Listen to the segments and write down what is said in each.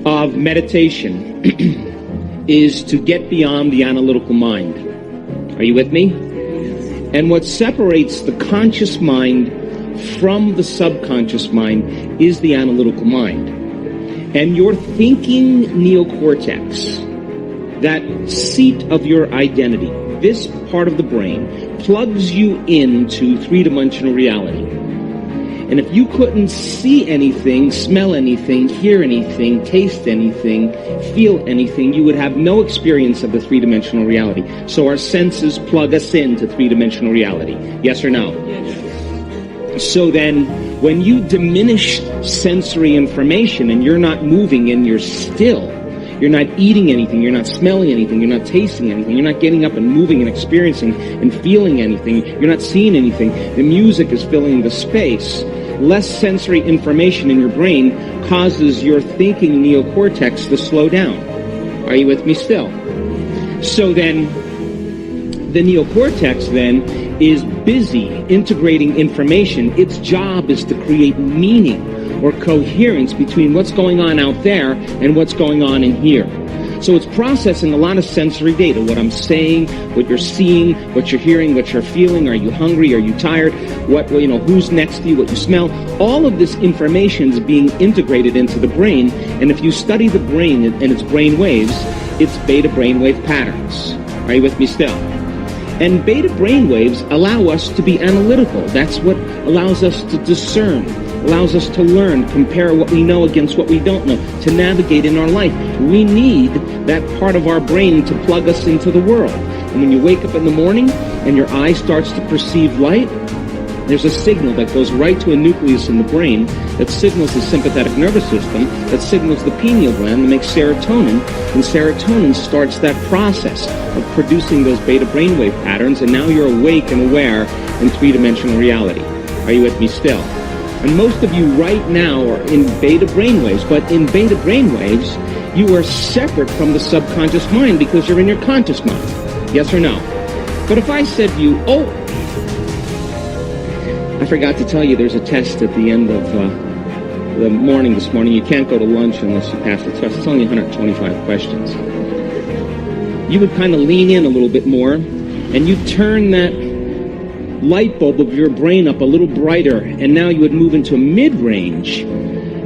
of meditation is to get beyond the analytical mind. Are you with me? And what separates the conscious mind from the subconscious mind is the analytical mind. And your thinking neocortex, that seat of your identity, this part of the brain, plugs you into three-dimensional reality. And if you couldn't see anything, smell anything, hear anything, taste anything, feel anything, you would have no experience of the three-dimensional reality. So our senses plug us into three-dimensional reality. Yes or no? Yes. So then, when you diminish sensory information and you're not moving and you're still, you're not eating anything, you're not smelling anything, you're not tasting anything, you're not getting up and moving and experiencing and feeling anything, you're not seeing anything, the music is filling the space. Less sensory information in your brain causes your thinking neocortex to slow down. Are you with me still? So then, the neocortex then is busy integrating information. Its job is to create meaning or coherence between what's going on out there and what's going on in here. So it's processing a lot of sensory data, what I'm saying, what you're seeing, what you're hearing, what you're feeling, are you hungry, are you tired, who's next to you, what you smell. All of this information is being integrated into the brain, and if you study the brain and its brain waves, it's beta brainwave patterns. Are you with me still? And beta brainwaves allow us to be analytical. That's what allows us to discern, allows us to learn, compare what we know against what we don't know, to navigate in our life. We need that part of our brain to plug us into the world. And when you wake up in the morning and your eye starts to perceive light, there's a signal that goes right to a nucleus in the brain that signals the sympathetic nervous system, that signals the pineal gland, that makes serotonin, and serotonin starts that process of producing those beta brainwave patterns, and now you're awake and aware in three-dimensional reality. Are you with me still? And most of you right now are in beta brainwaves, but in beta brainwaves, you are separate from the subconscious mind because you're in your conscious mind. Yes or no? But if I said to you, oh, I forgot to tell you there's a test at the end of the morning this morning. You can't go to lunch unless you pass the test. It's only 125 questions. You would kind of lean in a little bit more, and you turn that light bulb of your brain up a little brighter, and now you would move into a mid-range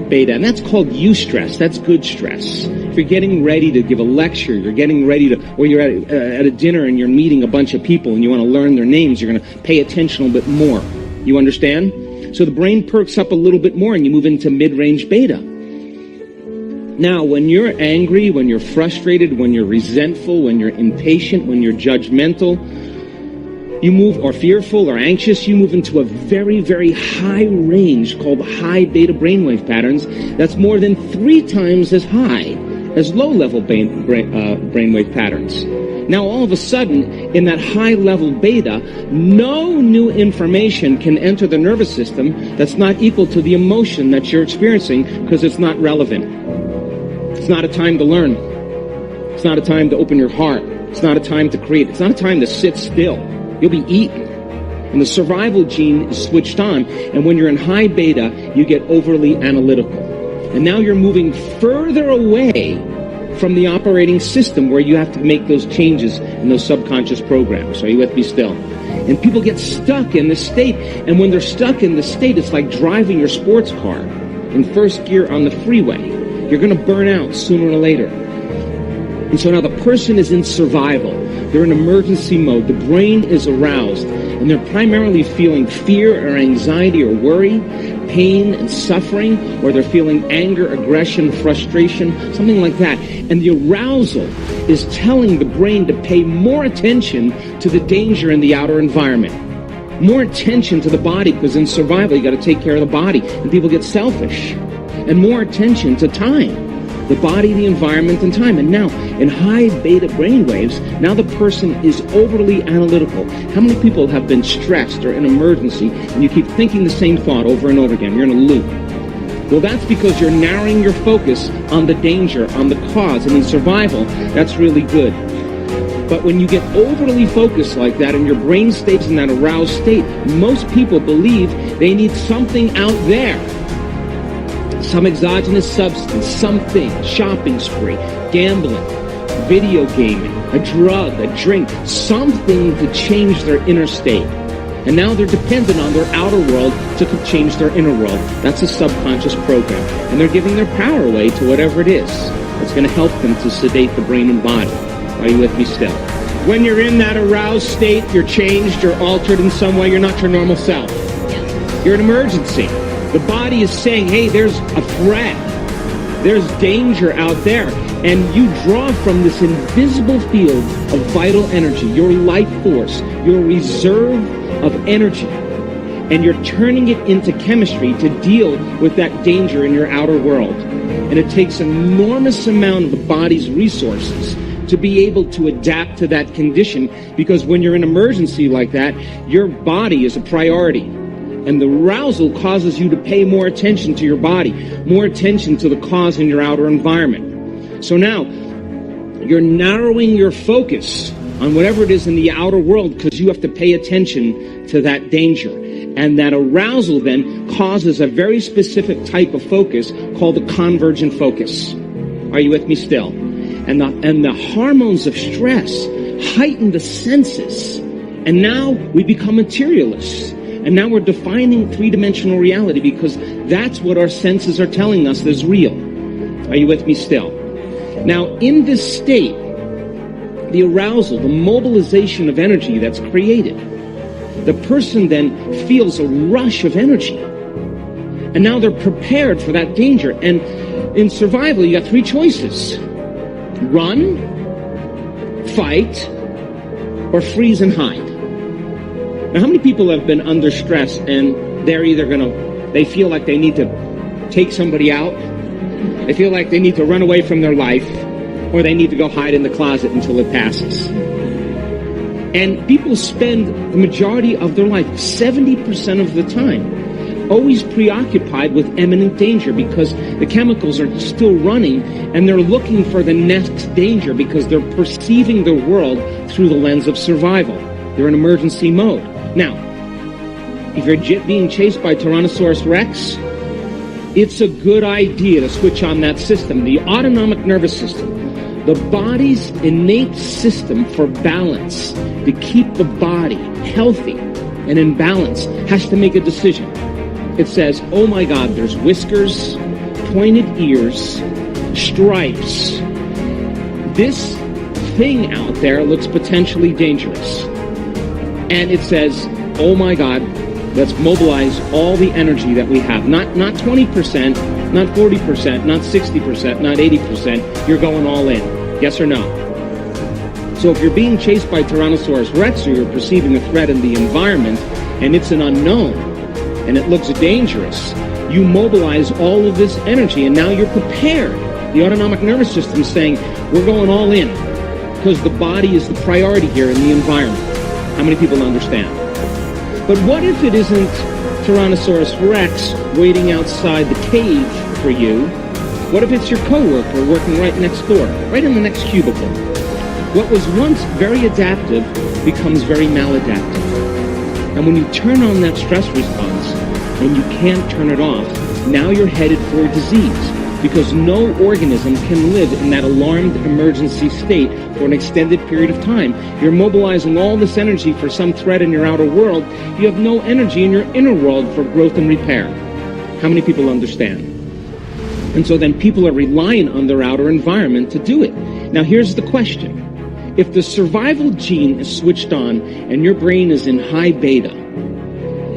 beta, and that's called eustress. That's good stress. If you're getting ready to give a lecture, you're getting ready to, or you're at a dinner and you're meeting a bunch of people and you want to learn their names, you're going to pay attention a little bit more. You understand? So the brain perks up a little bit more and you move into mid-range beta. Now, when you're angry, when you're frustrated, when you're resentful, when you're impatient, when you're judgmental, you move, or fearful or anxious, you move into a very, very high range called high beta brainwave patterns that's more than 3 times as high as low-level brainwave patterns. Now, all of a sudden, in that high-level beta, no new information can enter the nervous system that's not equal to the emotion that you're experiencing because it's not relevant. It's not a time to learn. It's not a time to open your heart. It's not a time to create. It's not a time to sit still. You'll be eaten. And the survival gene is switched on. And when you're in high beta, you get overly analytical. And now you're moving further away from the operating system where you have to make those changes in those subconscious programs. Are you with me still? And people get stuck in this state. And when they're stuck in this state, it's like driving your sports car in first gear on the freeway. You're going to burn out sooner or later. And so now the person is in survival. They're in emergency mode. The brain is aroused. And they're primarily feeling fear or anxiety or worry, pain and suffering, or they're feeling anger, aggression, frustration, something like that. And the arousal is telling the brain to pay more attention to the danger in the outer environment. More attention to the body, because in survival you got to take care of the body. And people get selfish. And more attention to time. The body, the environment, and time. And now, in high beta brainwaves, now the person is overly analytical. How many people have been stressed or in emergency, and you keep thinking the same thought over and over again? You're in a loop. Well, that's because you're narrowing your focus on the danger, on the cause. And in survival, that's really good. But when you get overly focused like that, and your brain stays in that aroused state, most people believe they need something out there. some exogenous substance, something, shopping spree, gambling, video gaming, a drug, a drink, something to change their inner state. And now they're dependent on their outer world to change their inner world. That's a subconscious program. And they're giving their power away to whatever it is that's going to help them to sedate the brain and body. Are you with me still? When you're in that aroused state, you're changed, you're altered in some way, you're not your normal self. You're an emergency. The body is saying, hey, there's a threat. There's danger out there. And you draw from this invisible field of vital energy, your life force, your reserve of energy. And you're turning it into chemistry to deal with that danger in your outer world. And it takes an enormous amount of the body's resources to be able to adapt to that condition, because when you're in an emergency like that, your body is a priority. And the arousal causes you to pay more attention to your body, more attention to the cause in your outer environment. So now, you're narrowing your focus on whatever it is in the outer world because you have to pay attention to that danger. And that arousal then causes a very specific type of focus called the convergent focus. Are you with me still? And the hormones of stress heighten the senses. And now we become materialists. And now we're defining three-dimensional reality because that's what our senses are telling us is real. Are you with me still? Now, in this state, the arousal, the mobilization of energy that's created, the person then feels a rush of energy. And now they're prepared for that danger. And in survival, you got three choices. Run, fight, or freeze and hide. Now, how many people have been under stress and they're either they feel like they need to take somebody out, they feel like they need to run away from their life, or they need to go hide in the closet until it passes. And people spend the majority of their life, 70% of the time, always preoccupied with imminent danger because the chemicals are still running and they're looking for the next danger because they're perceiving the world through the lens of survival. They're in emergency mode. Now, if you're being chased by Tyrannosaurus Rex, it's a good idea to switch on that system, the autonomic nervous system, the body's innate system for balance, to keep the body healthy and in balance, has to make a decision. It says, oh my God, there's whiskers, pointed ears, stripes. This thing out there looks potentially dangerous. And it says, oh my God, let's mobilize all the energy that we have. Not 20%, not 40%, not 60%, not 80%. You're going all in. Yes or no? So if you're being chased by Tyrannosaurus Rex or you're perceiving a threat in the environment and it's an unknown and it looks dangerous, you mobilize all of this energy and now you're prepared. The autonomic nervous system is saying, we're going all in because the body is the priority here in the environment. How many people understand? But what if it isn't Tyrannosaurus Rex waiting outside the cage for you? What if it's your coworker working right next door, right in the next cubicle? What was once very adaptive becomes very maladaptive. And when you turn on that stress response and you can't turn it off, now you're headed for disease because no organism can live in that alarmed emergency state for an extended period of time. You're mobilizing all this energy for some threat in your outer world. You have no energy in your inner world for growth and repair. How many people understand? And so then people are relying on their outer environment to do it. Now here's the question. If the survival gene is switched on and your brain is in high beta,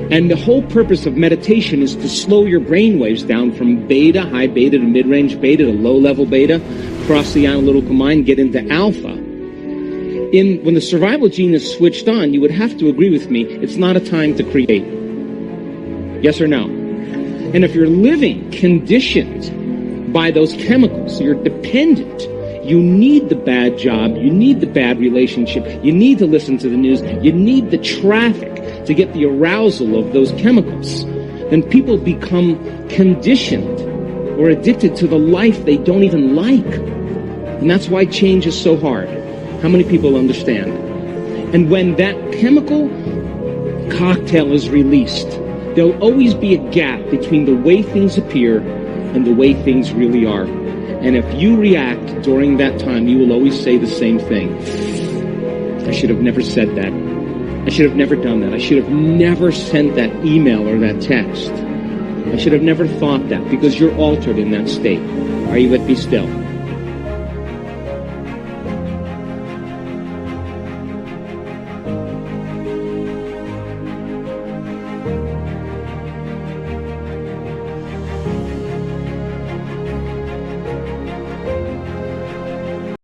and the whole purpose of meditation is to slow your brain waves down from beta, high beta, to mid-range beta, to low-level beta, cross the analytical mind, get into alpha. When the survival gene is switched on, you would have to agree with me, it's not a time to create. Yes or no? And if you're living conditioned by those chemicals, you're dependent, you need the bad job, you need the bad relationship, you need to listen to the news, you need the traffic to get the arousal of those chemicals, then people become conditioned or addicted to the life they don't even like. And that's why change is so hard. How many people understand? And when that chemical cocktail is released, there'll always be a gap between the way things appear and the way things really are. And if you react during that time, you will always say the same thing. I should have never said that. I should have never done that. I should have never sent that email or that text. I should have never thought that, because you're altered in that state. Are you with me still?